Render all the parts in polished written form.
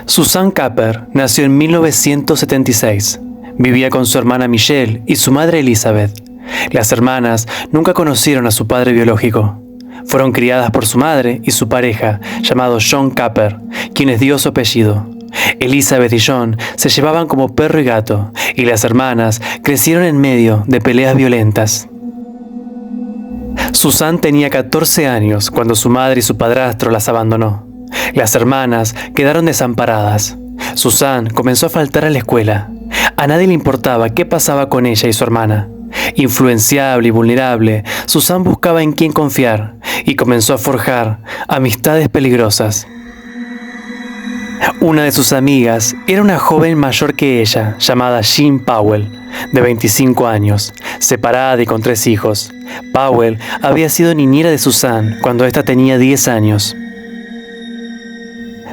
Susan Capper nació en 1976. Vivía con su hermana Michelle y su madre Elizabeth. Las hermanas nunca conocieron a su padre biológico. Fueron criadas por su madre y su pareja, llamado John Capper, quien les dio su apellido. Elizabeth y John se llevaban como perro y gato, y las hermanas crecieron en medio de peleas violentas. Susan tenía 14 años cuando su madre y su padrastro las abandonó. Las hermanas quedaron desamparadas. Susan comenzó a faltar a la escuela. A nadie le importaba qué pasaba con ella y su hermana. Influenciable y vulnerable, Susan buscaba en quién confiar y comenzó a forjar amistades peligrosas. Una de sus amigas era una joven mayor que ella, llamada Jean Powell, de 25 años, separada y con 3 hijos. Powell había sido niñera de Susan cuando ésta tenía 10 años.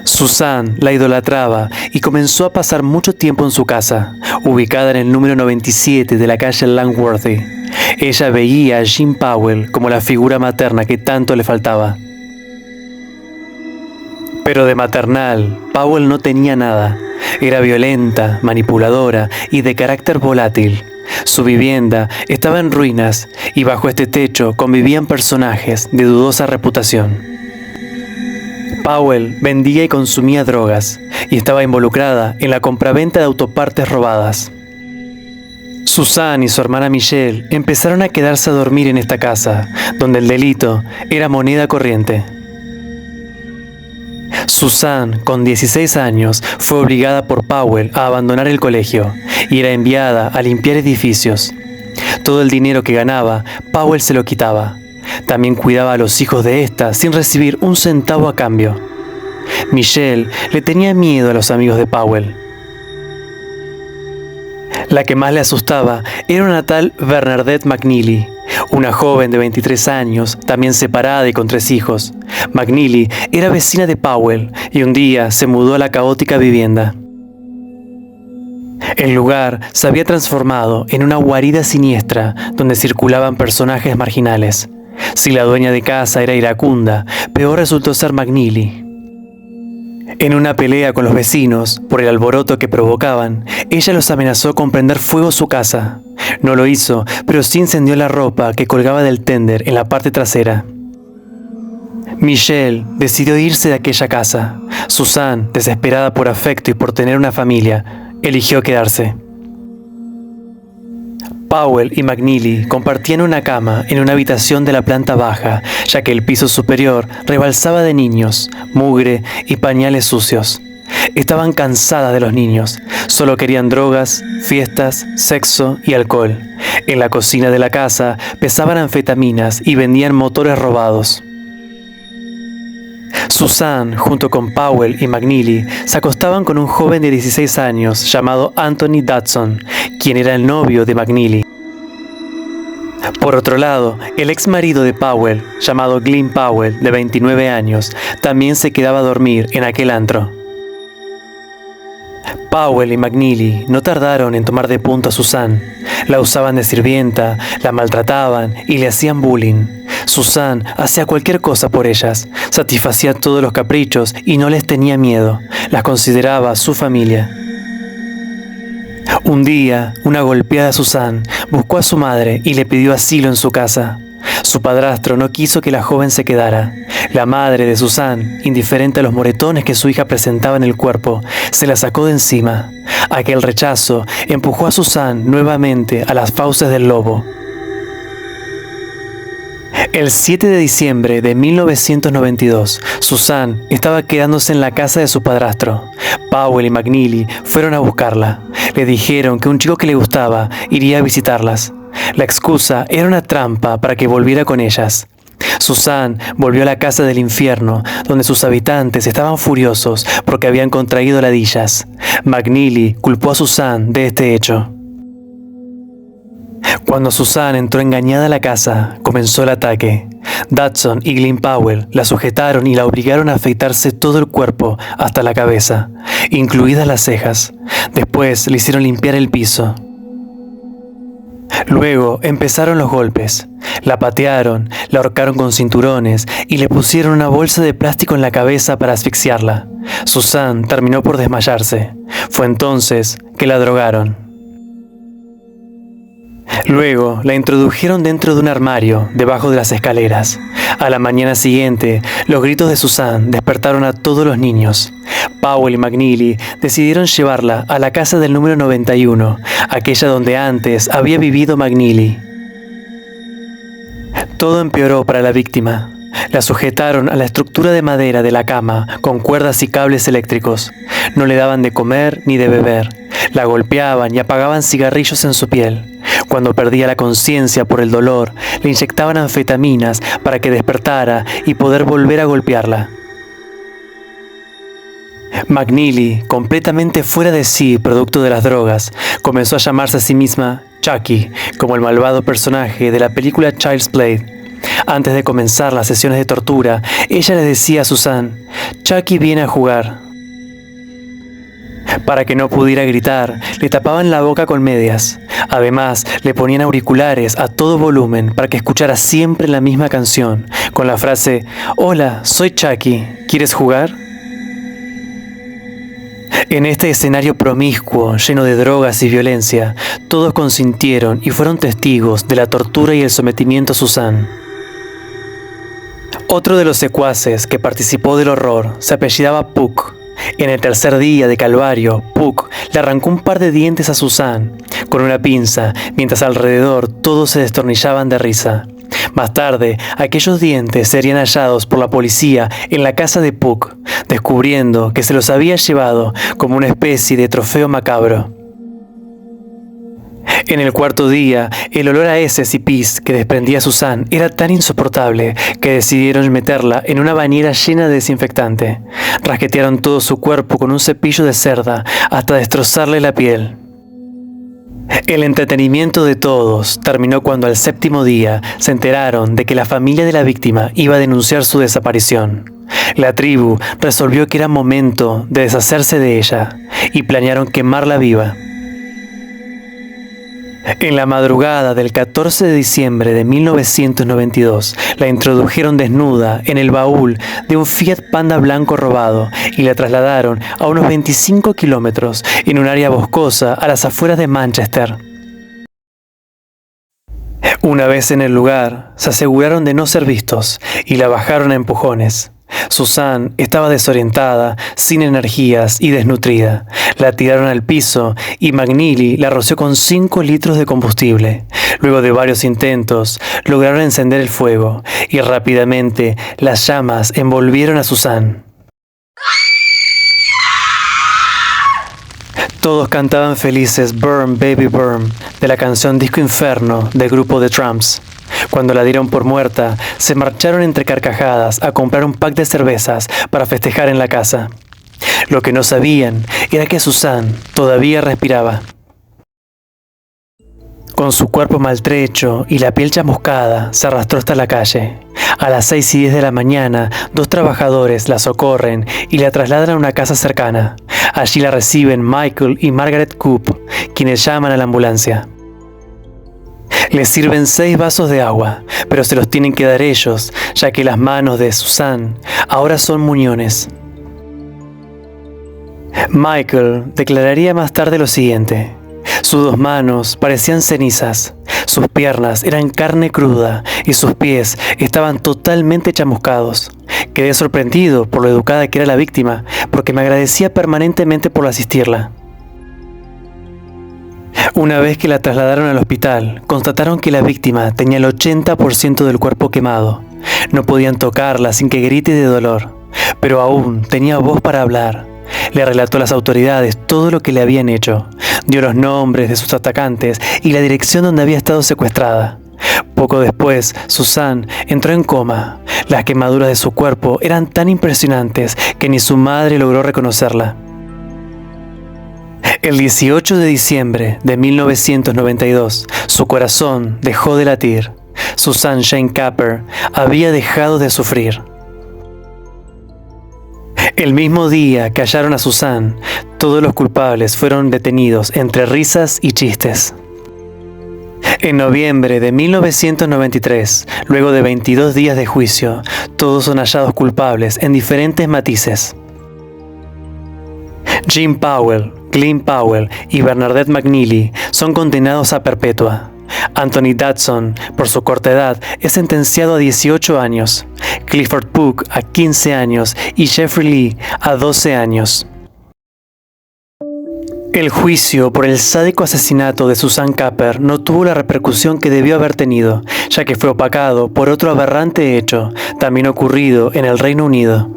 Susan la idolatraba y comenzó a pasar mucho tiempo en su casa, ubicada en el número 97 de la calle Langworthy. Ella veía a Jean Powell como la figura materna que tanto le faltaba. Pero de maternal, Powell no tenía nada. Era violenta, manipuladora y de carácter volátil. Su vivienda estaba en ruinas y bajo este techo convivían personajes de dudosa reputación. Powell vendía y consumía drogas y estaba involucrada en la compraventa de autopartes robadas. Susan y su hermana Michelle empezaron a quedarse a dormir en esta casa, donde el delito era moneda corriente. Susan, con 16 años, fue obligada por Powell a abandonar el colegio y era enviada a limpiar edificios. Todo el dinero que ganaba, Powell se lo quitaba. También cuidaba a los hijos de esta sin recibir un centavo a cambio. Michelle le tenía miedo a los amigos de Powell. La que más le asustaba era una tal Bernadette McNeely, una joven de 23 años, también separada y con 3 hijos. McNeely era vecina de Powell y un día se mudó a la caótica vivienda. El lugar se había transformado en una guarida siniestra donde circulaban personajes marginales. Si la dueña de casa era iracunda, peor resultó ser McNeely. En una pelea con los vecinos, por el alboroto que provocaban, ella los amenazó con prender fuego a su casa. No lo hizo, pero sí incendió la ropa que colgaba del tender en la parte trasera. Michelle decidió irse de aquella casa. Susan, desesperada por afecto y por tener una familia, eligió quedarse. Powell y McNeely compartían una cama en una habitación de la planta baja, ya que el piso superior rebalsaba de niños, mugre y pañales sucios. Estaban cansadas de los niños, solo querían drogas, fiestas, sexo y alcohol. En la cocina de la casa pesaban anfetaminas y vendían motores robados. Susan, junto con Powell y McNeely, se acostaban con un joven de 16 años llamado Anthony Dodson, quien era el novio de McNeely. Por otro lado, el ex marido de Powell, llamado Glenn Powell, de 29 años, también se quedaba a dormir en aquel antro. Powell y McNeely no tardaron en tomar de punto a Susan. La usaban de sirvienta, la maltrataban y le hacían bullying. Susan hacía cualquier cosa por ellas, satisfacía todos los caprichos y no les tenía miedo. Las consideraba su familia. Un día, una golpeada Susan buscó a su madre y le pidió asilo en su casa. Su padrastro no quiso que la joven se quedara. La madre de Susan, indiferente a los moretones que su hija presentaba en el cuerpo, se la sacó de encima. Aquel rechazo empujó a Susan nuevamente a las fauces del lobo. El 7 de diciembre de 1992, Susan estaba quedándose en la casa de su padrastro. Powell y McNeely fueron a buscarla. Le dijeron que un chico que le gustaba iría a visitarlas. La excusa era una trampa para que volviera con ellas. Susan volvió a la casa del infierno, donde sus habitantes estaban furiosos porque habían contraído ladillas. McNeely culpó a Susan de este hecho. Cuando Susan entró engañada a la casa, comenzó el ataque. Dodson y Glenn Powell la sujetaron y la obligaron a afeitarse todo el cuerpo hasta la cabeza, incluidas las cejas. Después le hicieron limpiar el piso. Luego empezaron los golpes. La patearon, la ahorcaron con cinturones y le pusieron una bolsa de plástico en la cabeza para asfixiarla. Susan terminó por desmayarse. Fue entonces que la drogaron. Luego la introdujeron dentro de un armario, debajo de las escaleras. A la mañana siguiente, los gritos de Susan despertaron a todos los niños. Powell y McNeely decidieron llevarla a la casa del número 91, aquella donde antes había vivido McNeely. Todo empeoró para la víctima. La sujetaron a la estructura de madera de la cama con cuerdas y cables eléctricos. No le daban de comer ni de beber. La golpeaban y apagaban cigarrillos en su piel. Cuando perdía la conciencia por el dolor, le inyectaban anfetaminas para que despertara y poder volver a golpearla. McNeely, completamente fuera de sí producto de las drogas, comenzó a llamarse a sí misma Chucky, como el malvado personaje de la película Child's Play. Antes de comenzar las sesiones de tortura, ella le decía a Susan: "Chucky viene a jugar". Para que no pudiera gritar, le tapaban la boca con medias. Además, le ponían auriculares a todo volumen para que escuchara siempre la misma canción, con la frase: "Hola, soy Chucky, ¿quieres jugar?". En este escenario promiscuo, lleno de drogas y violencia, todos consintieron y fueron testigos de la tortura y el sometimiento a Susan. Otro de los secuaces que participó del horror se apellidaba Puck. En el tercer día de calvario, Puck le arrancó un par de dientes a Susan con una pinza, mientras alrededor todos se destornillaban de risa. Más tarde, aquellos dientes serían hallados por la policía en la casa de Puck, descubriendo que se los había llevado como una especie de trofeo macabro. En el cuarto día, el olor a heces y pis que desprendía Susan era tan insoportable que decidieron meterla en una bañera llena de desinfectante. Rasquetearon todo su cuerpo con un cepillo de cerda hasta destrozarle la piel. El entretenimiento de todos terminó cuando al séptimo día se enteraron de que la familia de la víctima iba a denunciar su desaparición. La tribu resolvió que era momento de deshacerse de ella y planearon quemarla viva. En la madrugada del 14 de diciembre de 1992, la introdujeron desnuda en el baúl de un Fiat Panda blanco robado y la trasladaron a unos 25 kilómetros en un área boscosa a las afueras de Manchester. Una vez en el lugar, se aseguraron de no ser vistos y la bajaron a empujones. Susan estaba desorientada, sin energías y desnutrida. La tiraron al piso y McNeely la roció con 5 litros de combustible. Luego de varios intentos, lograron encender el fuego y rápidamente las llamas envolvieron a Susan. Todos cantaban felices "Burn, Baby Burn" de la canción Disco Inferno del grupo The Tramps. Cuando la dieron por muerta, se marcharon entre carcajadas a comprar un pack de cervezas para festejar en la casa. Lo que no sabían era que Susan todavía respiraba. Con su cuerpo maltrecho y la piel chamuscada, se arrastró hasta la calle. A las 6:10 de la mañana, 2 trabajadores la socorren y la trasladan a una casa cercana. Allí la reciben Michael y Margaret Coop, quienes llaman a la ambulancia. Les sirven 6 vasos de agua, pero se los tienen que dar ellos, ya que las manos de Susan ahora son muñones. Michael declararía más tarde lo siguiente: sus 2 manos parecían cenizas, sus piernas eran carne cruda y sus pies estaban totalmente chamuscados. Quedé sorprendido por lo educada que era la víctima, porque me agradecía permanentemente por asistirla. Una vez que la trasladaron al hospital, constataron que la víctima tenía el 80% del cuerpo quemado. No podían tocarla sin que grite de dolor, pero aún tenía voz para hablar. Le relató a las autoridades todo lo que le habían hecho, dio los nombres de sus atacantes y la dirección donde había estado secuestrada. Poco después, Susan entró en coma. Las quemaduras de su cuerpo eran tan impresionantes que ni su madre logró reconocerla. El 18 de diciembre de 1992, su corazón dejó de latir. Susan Jane Capper había dejado de sufrir. El mismo día que hallaron a Susan, todos los culpables fueron detenidos entre risas y chistes. En noviembre de 1993, luego de 22 días de juicio, todos son hallados culpables en diferentes matices. Jim Powell, Glyn Powell y Bernadette McNeely son condenados a perpetua. Anthony Dodson, por su corta edad, es sentenciado a 18 años, Clifford Pook a 15 años y Jeffrey Lee a 12 años. El juicio por el sádico asesinato de Susan Capper no tuvo la repercusión que debió haber tenido, ya que fue opacado por otro aberrante hecho, también ocurrido en el Reino Unido.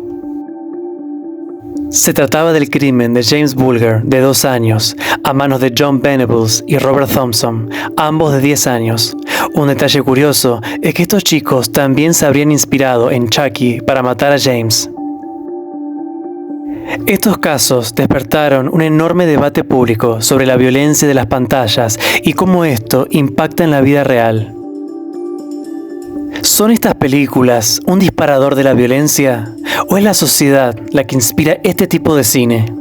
Se trataba del crimen de James Bulger, de 2 años, a manos de John Venables y Robert Thompson, ambos de 10 años. Un detalle curioso es que estos chicos también se habrían inspirado en Chucky para matar a James. Estos casos despertaron un enorme debate público sobre la violencia de las pantallas y cómo esto impacta en la vida real. ¿Son estas películas un disparador de la violencia? ¿O es la sociedad la que inspira este tipo de cine?